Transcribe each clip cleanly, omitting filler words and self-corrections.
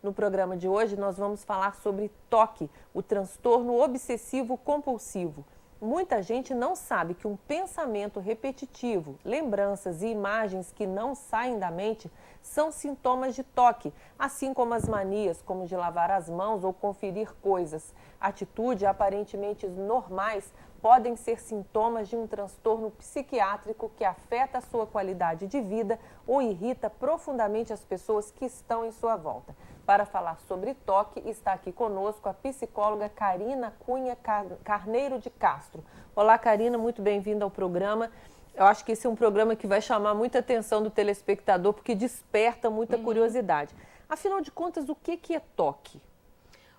No programa de hoje nós vamos falar sobre TOC, o transtorno obsessivo compulsivo. Muita gente não sabe que um pensamento repetitivo, lembranças e imagens que não saem da mente são sintomas de TOC, assim como as manias, como de lavar as mãos ou conferir coisas. Atitudes aparentemente normais podem ser sintomas de um transtorno psiquiátrico que afeta a sua qualidade de vida ou irrita profundamente as pessoas que estão em sua volta. Para falar sobre TOC, está aqui conosco a psicóloga Karina Cunha Carneiro de Castro. Olá, Karina, muito bem-vinda ao programa. Eu acho que esse é um programa que vai chamar muita atenção do telespectador, porque desperta muita curiosidade. Afinal de contas, o que é TOC?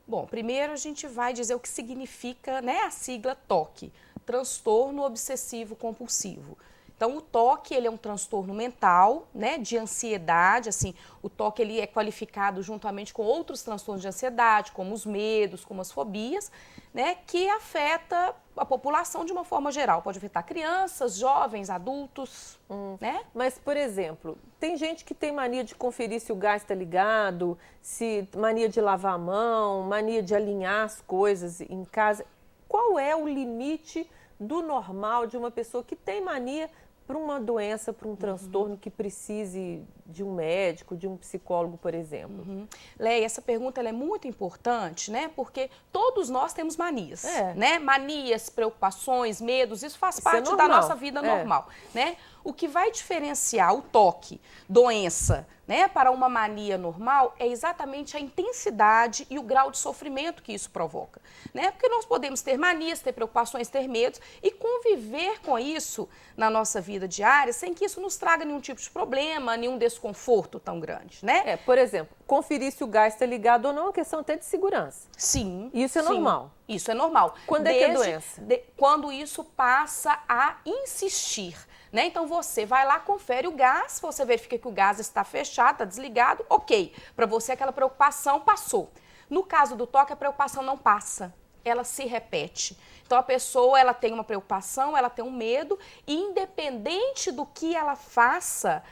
Bom, primeiro a gente vai dizer o que significa, né, a sigla TOC, transtorno obsessivo compulsivo. Então, o TOC, ele é um transtorno mental, né, de ansiedade, assim, o TOC ele é qualificado juntamente com outros transtornos de ansiedade, como os medos, como as fobias, né, que afeta a população de uma forma geral. Pode afetar crianças, jovens, adultos, né? Mas, por exemplo, tem gente que tem mania de conferir se o gás está ligado, se mania de lavar a mão, mania de alinhar as coisas em casa. Qual é o limite do normal de uma pessoa que tem mania para uma doença, para um transtorno que precise de um médico, de um psicólogo, por exemplo? Leia, essa pergunta ela é muito importante, né? Porque todos nós temos manias, né? Manias, preocupações, medos, isso faz parte da nossa vida normal, né? O que vai diferenciar o TOC, doença, né, para uma mania normal é exatamente a intensidade e o grau de sofrimento que isso provoca, né? Porque nós podemos ter manias, ter preocupações, ter medos e conviver com isso na nossa vida diária sem que isso nos traga nenhum tipo de problema, nenhum desconforto tão grande, né? Por exemplo, conferir se o gás está ligado ou não é uma questão até de segurança. Sim. Isso é normal. Isso é normal. Quando é que é doença? Quando isso passa a insistir. Né? Então, você vai lá, confere o gás, você verifica que o gás está fechado, está desligado, ok. Para você, aquela preocupação passou. No caso do TOC, a preocupação não passa, ela se repete. Então, a pessoa ela tem uma preocupação, ela tem um medo, e independente do que ela faça,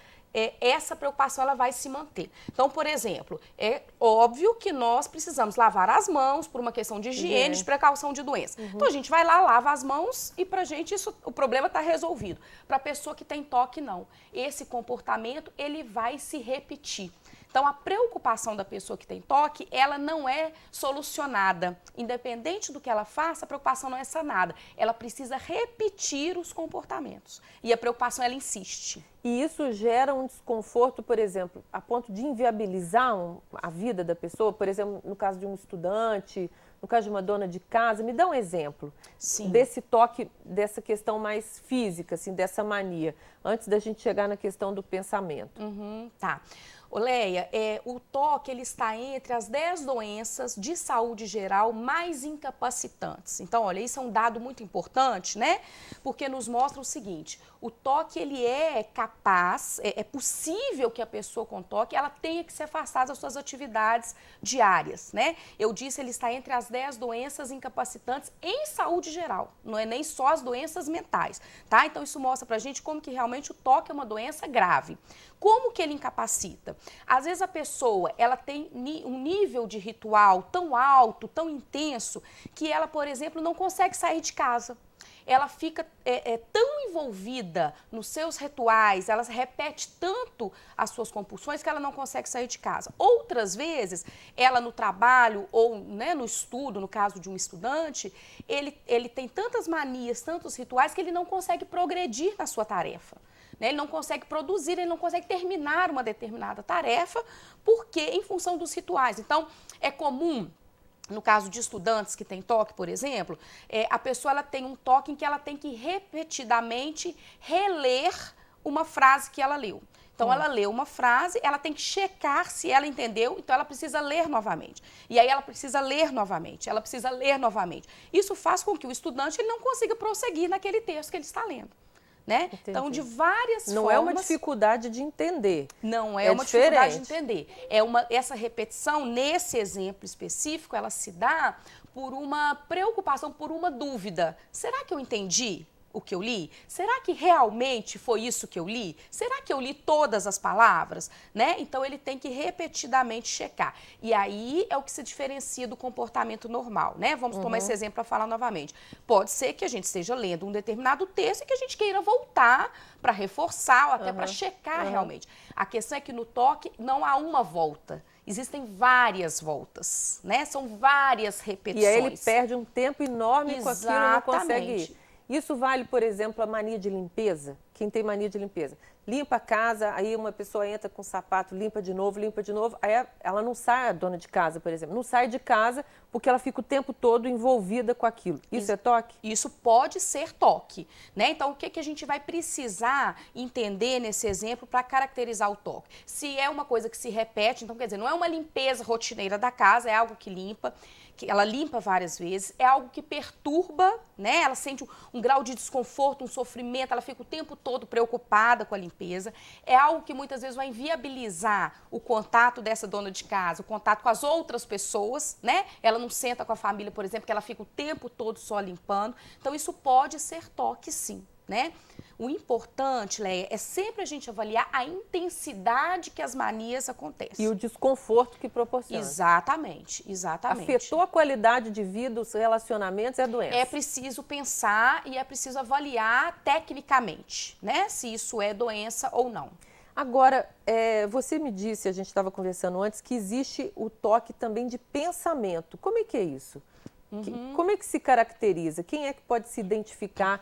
essa preocupação ela vai se manter. Então, por exemplo, é óbvio que nós precisamos lavar as mãos por uma questão de higiene, de precaução de doença. Então, a gente vai lá, lava as mãos e pra gente o problema está resolvido. Para a pessoa que tem TOC, não. Esse comportamento, ele vai se repetir. Então, a preocupação da pessoa que tem TOC, ela não é solucionada. Independente do que ela faça, a preocupação não é sanada. Ela precisa repetir os comportamentos. E a preocupação, ela insiste. E isso gera um desconforto, por exemplo, a ponto de inviabilizar a vida da pessoa? Por exemplo, no caso de um estudante, no caso de uma dona de casa. Me dá um exemplo desse TOC, dessa questão mais física, assim, dessa mania, antes da gente chegar na questão do pensamento. Tá. Leia, o TOC ele está entre as 10 doenças de saúde geral mais incapacitantes. Então, olha, isso é um dado muito importante, né? Porque nos mostra o seguinte, o TOC ele é capaz, é possível que a pessoa com TOC ela tenha que se afastar das suas atividades diárias, né? Eu disse, ele está entre as 10 doenças incapacitantes em saúde geral, não é nem só as doenças mentais, tá? Então, isso mostra pra gente como que realmente o TOC é uma doença grave. Como que ele incapacita? Às vezes a pessoa, ela tem um nível de ritual tão alto, tão intenso, que ela, por exemplo, não consegue sair de casa. Ela fica tão envolvida nos seus rituais, ela repete tanto as suas compulsões que ela não consegue sair de casa. Outras vezes, ela no trabalho ou, né, no estudo, no caso de um estudante, ele tem tantas manias, tantos rituais que ele não consegue progredir na sua tarefa. Ele não consegue produzir, ele não consegue terminar uma determinada tarefa, porque em função dos rituais. Então, é comum, no caso de estudantes que têm TOC, por exemplo, a pessoa ela tem um TOC em que ela tem que repetidamente reler uma frase que ela leu. Então, ela leu uma frase, ela tem que checar se ela entendeu, então ela precisa ler novamente. E aí ela precisa ler novamente, ela precisa ler novamente. Isso faz com que o estudante ele não consiga prosseguir naquele texto que ele está lendo. Né? Então, de várias formas... Não é uma dificuldade de entender. Não é uma dificuldade de entender. Essa repetição, nesse exemplo específico, ela se dá por uma preocupação, por uma dúvida. Será que eu entendi o que eu li? Será que realmente foi isso que eu li? Será que eu li todas as palavras? Né? Então, ele tem que repetidamente checar. E aí é o que se diferencia do comportamento normal, né? Vamos tomar esse exemplo para falar novamente. Pode ser que a gente esteja lendo um determinado texto e que a gente queira voltar para reforçar ou até para checar realmente. A questão é que no toque não há uma volta. Existem várias voltas, né? São várias repetições. E aí ele perde um tempo enorme com aquilo e não consegue ir. Isso vale, por exemplo, a mania de limpeza? Quem tem mania de limpeza? Limpa a casa, aí uma pessoa entra com o sapato, limpa de novo, aí ela não sai, a dona de casa, por exemplo, não sai de casa porque ela fica o tempo todo envolvida com aquilo. Isso é toque? Isso pode ser toque, né? Então, o que que a gente vai precisar entender nesse exemplo para caracterizar o toque? Se é uma coisa que se repete, então quer dizer, não é uma limpeza rotineira da casa, é algo que limpa, que ela limpa várias vezes, é algo que perturba, né? Ela sente um grau de desconforto, um sofrimento, ela fica o tempo todo preocupada com a limpeza. É algo que muitas vezes vai inviabilizar o contato dessa dona de casa, o contato com as outras pessoas, né? Ela não senta com a família, por exemplo, que ela fica o tempo todo só limpando. Então, isso pode ser toque, sim, né? O importante, Leia, é sempre a gente avaliar a intensidade que as manias acontecem. E o desconforto que proporciona. Exatamente, exatamente. Afetou a qualidade de vida, os relacionamentos, é doença. É preciso pensar e é preciso avaliar tecnicamente, né? Se isso é doença ou não. Agora, você me disse, a gente estava conversando antes, que existe o toque também de pensamento. Como é que é isso? Como é que se caracteriza? Quem é que pode se identificar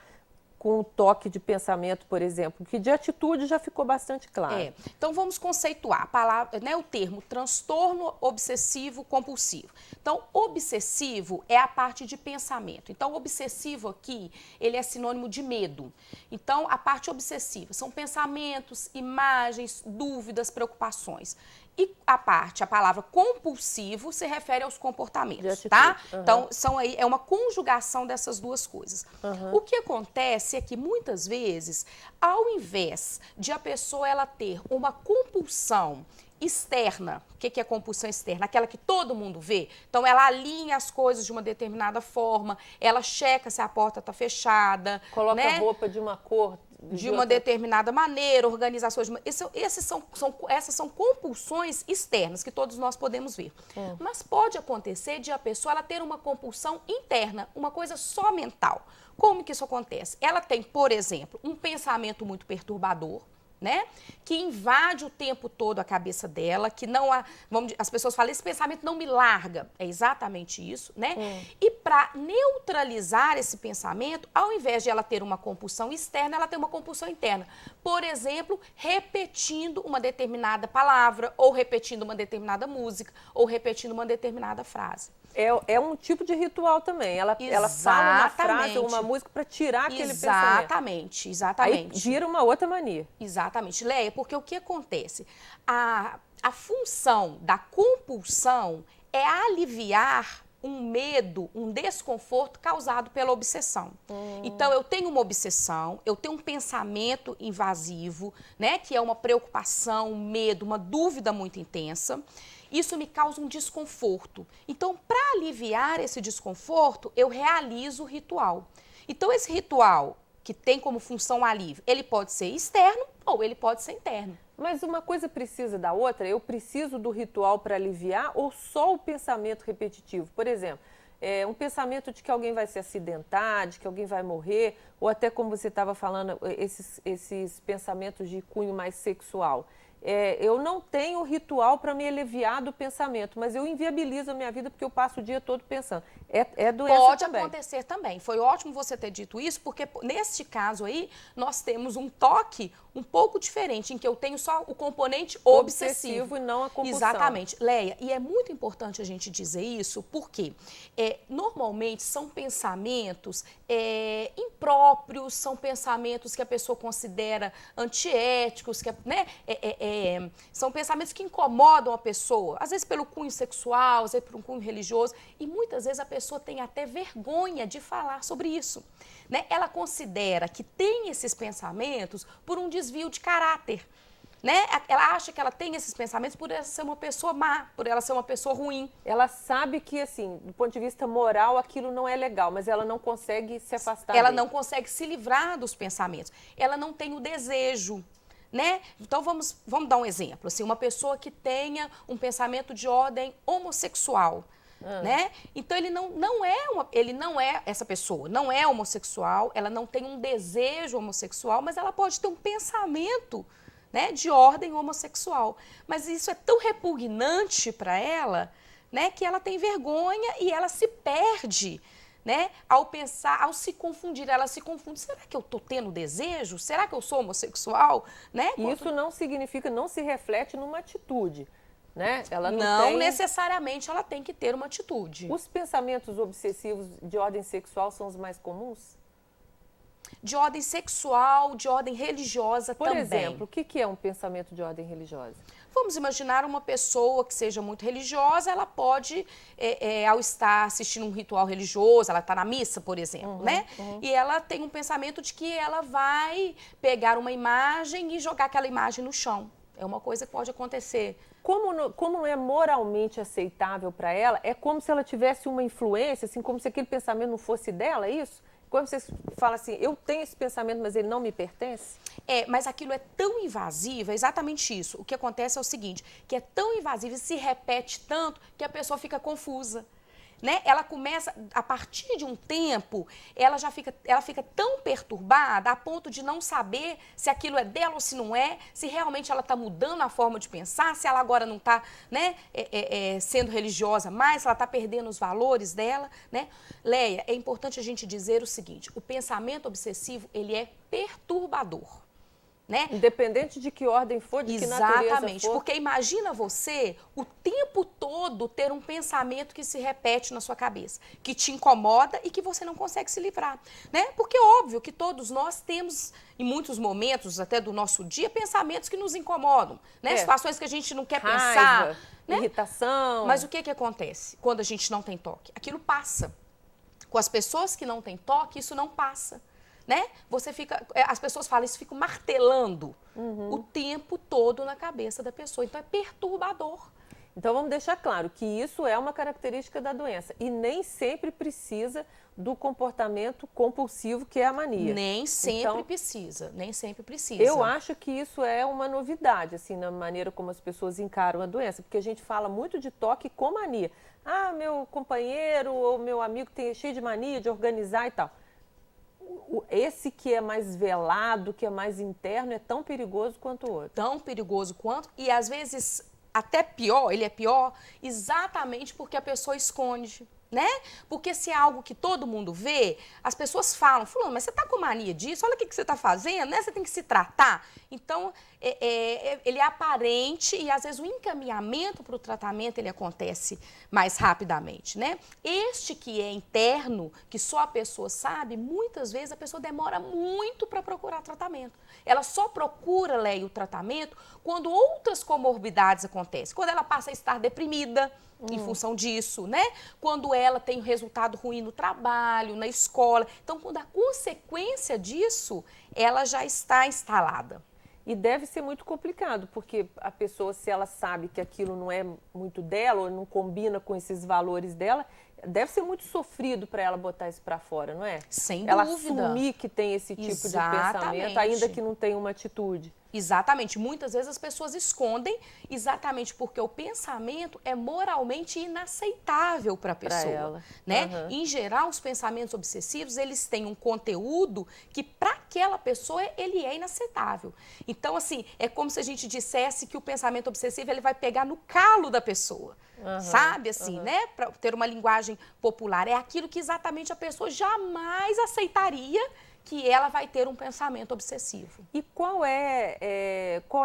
com o toque de pensamento, por exemplo, que de atitude já ficou bastante claro. Então, vamos conceituar a palavra, né, o termo transtorno obsessivo compulsivo. Então, obsessivo é a parte de pensamento. Então, obsessivo aqui, ele é sinônimo de medo. Então, a parte obsessiva são pensamentos, imagens, dúvidas, preocupações. E a palavra compulsivo se refere aos comportamentos, tá? Então, é uma conjugação dessas duas coisas. O que acontece é que, muitas vezes, ao invés de a pessoa ela ter uma compulsão externa, o que é compulsão externa? Aquela que todo mundo vê. Então, ela alinha as coisas de uma determinada forma, ela checa se a porta está fechada. Coloca a roupa de uma cor. De uma determinada maneira, organizações. Essas são compulsões externas que todos nós podemos ver. Mas pode acontecer de a pessoa ela ter uma compulsão interna, uma coisa só mental. Como que isso acontece? Ela tem, por exemplo, um pensamento muito perturbador, né? Que invade o tempo todo a cabeça dela, que não há, as pessoas falam, esse pensamento não me larga. É exatamente isso, né? E para neutralizar esse pensamento, ao invés de ela ter uma compulsão externa, ela tem uma compulsão interna. Por exemplo, repetindo uma determinada palavra, ou repetindo uma determinada música, ou repetindo uma determinada frase. É um tipo de ritual também. Ela fala uma frase ou uma música para tirar aquele pensamento. Exatamente. Aí vira uma outra mania. Exatamente, Leia, porque o que acontece? A função da compulsão é aliviar um medo, um desconforto causado pela obsessão. Então, eu tenho uma obsessão, eu tenho um pensamento invasivo, né, que é uma preocupação, um medo, uma dúvida muito intensa. Isso me causa um desconforto. Então, para aliviar esse desconforto, eu realizo o ritual. Então, esse ritual, que tem como função alívio, ele pode ser externo ou ele pode ser interno. Mas uma coisa precisa da outra? Eu preciso do ritual para aliviar ou só o pensamento repetitivo? Por exemplo, um pensamento de que alguém vai se acidentar, de que alguém vai morrer, ou até como você estava falando, esses pensamentos de cunho mais sexual. Eu não tenho ritual para me aliviar do pensamento, mas eu inviabilizo a minha vida porque eu passo o dia todo pensando. É doença Pode também. acontecer também. Foi ótimo você ter dito isso, porque neste caso aí, nós temos um toque um pouco diferente, em que eu tenho só o componente obsessivo e não a compulsão. Exatamente. Leia, e é muito importante a gente dizer isso, porque normalmente são pensamentos impróprios, são pensamentos que a pessoa considera antiéticos, né? São pensamentos que incomodam a pessoa, às vezes pelo cunho sexual, às vezes pelo cunho religioso, e muitas vezes a pessoa tem até vergonha de falar sobre isso, né? Ela considera que tem esses pensamentos por um desvio de caráter. né? Ela acha que ela tem esses pensamentos por ela ser uma pessoa má, por ela ser uma pessoa ruim. Ela sabe que, assim, do ponto de vista moral, aquilo não é legal, mas ela não consegue se afastar Ela dele. não consegue se livrar dos pensamentos. Ela não tem o desejo, né? Então vamos dar um exemplo, assim, uma pessoa que tenha um pensamento de ordem homossexual, né? Então ele não é essa pessoa, não é homossexual, ela não tem um desejo homossexual, mas ela pode ter um pensamento, né, de ordem homossexual. Mas isso é tão repugnante para ela, né, que ela tem vergonha e ela se perde, né, ao pensar, ao se confundir. Ela se confunde, será que eu estou tendo desejo? Será que eu sou homossexual? Né? Isso não significa, não se reflete numa atitude, né? Ela não necessariamente ela tem que ter uma atitude. Os pensamentos obsessivos de ordem sexual são os mais comuns? De ordem sexual, de ordem religiosa também. Por exemplo, o que é um pensamento de ordem religiosa? Vamos imaginar uma pessoa que seja muito religiosa, ela pode, ao estar assistindo um ritual religioso, ela está na missa, por exemplo, né? E ela tem um pensamento de que ela vai pegar uma imagem e jogar aquela imagem no chão. É uma coisa que pode acontecer. Como não é moralmente aceitável para ela, é como se ela tivesse uma influência, assim, como se aquele pensamento não fosse dela, é isso? Quando você fala assim, eu tenho esse pensamento, mas ele não me pertence? Mas aquilo é tão invasivo, é exatamente isso. O que acontece é o seguinte, que é tão invasivo e se repete tanto que a pessoa fica confusa. Né? Ela começa, a partir de um tempo, ela fica tão perturbada a ponto de não saber se aquilo é dela ou se não é, se realmente ela está mudando a forma de pensar, se ela agora não está, né, sendo religiosa mais, se ela está perdendo os valores dela. Né? Leia, é importante a gente dizer o seguinte, o pensamento obsessivo, ele é perturbador. Né? Independente de que ordem for, de que natureza for. Exatamente, porque imagina você o tempo todo ter um pensamento que se repete na sua cabeça, que te incomoda e que você não consegue se livrar, né? Porque óbvio que todos nós temos, em muitos momentos até do nosso dia, pensamentos que nos incomodam, né? Situações que a gente não quer pensar. Né? Irritação. Mas o que acontece quando a gente não tem toque? Aquilo passa. Com as pessoas que não têm toque, isso não passa. Né? As pessoas falam, isso fica martelando o tempo todo na cabeça da pessoa. Então é perturbador. Então vamos deixar claro que isso é uma característica da doença e nem sempre precisa do comportamento compulsivo que é a mania. Nem sempre precisa, nem sempre precisa. Eu acho que isso é uma novidade, assim, na maneira como as pessoas encaram a doença, porque a gente fala muito de toque com mania. Ah, meu companheiro ou meu amigo tem cheio de mania de organizar e tal. Esse que é mais velado, que é mais interno, é tão perigoso quanto o outro. Tão perigoso quanto, e às vezes até pior, ele é pior exatamente porque a pessoa esconde, né? Porque se é algo que todo mundo vê, as pessoas falam, fulano, mas você tá com mania disso, olha o que você tá fazendo, né? Você tem que se tratar. Então, ele é aparente e às vezes o encaminhamento para o tratamento, ele acontece mais rapidamente, né? Este que é interno, que só a pessoa sabe, muitas vezes a pessoa demora muito para procurar tratamento. Ela só procura, Leia, o tratamento quando outras comorbidades acontecem, quando ela passa a estar deprimida, em função disso, né? Quando ela tem um resultado ruim no trabalho, na escola. Então, quando a consequência disso, ela já está instalada. E deve ser muito complicado, porque a pessoa, se ela sabe que aquilo não é muito dela, ou não combina com esses valores dela, deve ser muito sofrido para ela botar isso para fora, não é? Sem ela dúvida. Assumir que tem esse tipo de pensamento, ainda que não tenha uma atitude. Exatamente. Muitas vezes as pessoas escondem exatamente porque o pensamento é moralmente inaceitável para a pessoa, né? Em geral, os pensamentos obsessivos, eles têm um conteúdo que para aquela pessoa ele é inaceitável. Então, assim, é como se a gente dissesse que o pensamento obsessivo ele vai pegar no calo da pessoa. Sabe, assim, né? Para ter uma linguagem popular. É aquilo que exatamente a pessoa jamais aceitaria que ela vai ter um pensamento obsessivo. E qual é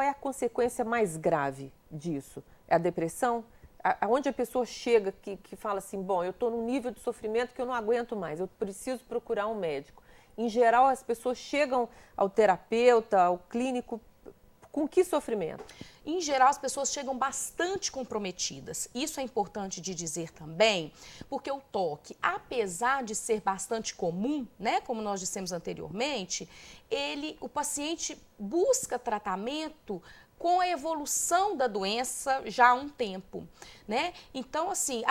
a consequência mais grave disso? É a depressão? Aonde a pessoa chega que fala assim, bom, eu estou num nível de sofrimento que eu não aguento mais, eu preciso procurar um médico. Em geral, as pessoas chegam ao terapeuta, ao clínico, com que sofrimento? Em geral, as pessoas chegam bastante comprometidas. Isso é importante de dizer também, porque o toque, apesar de ser bastante comum, né, como nós dissemos anteriormente, o paciente busca tratamento com a evolução da doença já há um tempo, né? Então, assim,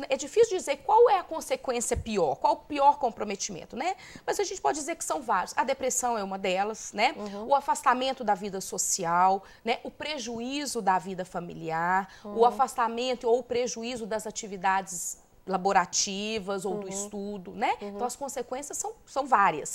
é difícil dizer qual é a consequência pior, qual o pior comprometimento, né? Mas a gente pode dizer que são vários. A depressão é uma delas, né? O afastamento da vida social, né? O prejuízo da vida familiar, o afastamento ou o prejuízo das atividades laborativas ou do estudo, né? Então, as consequências são várias.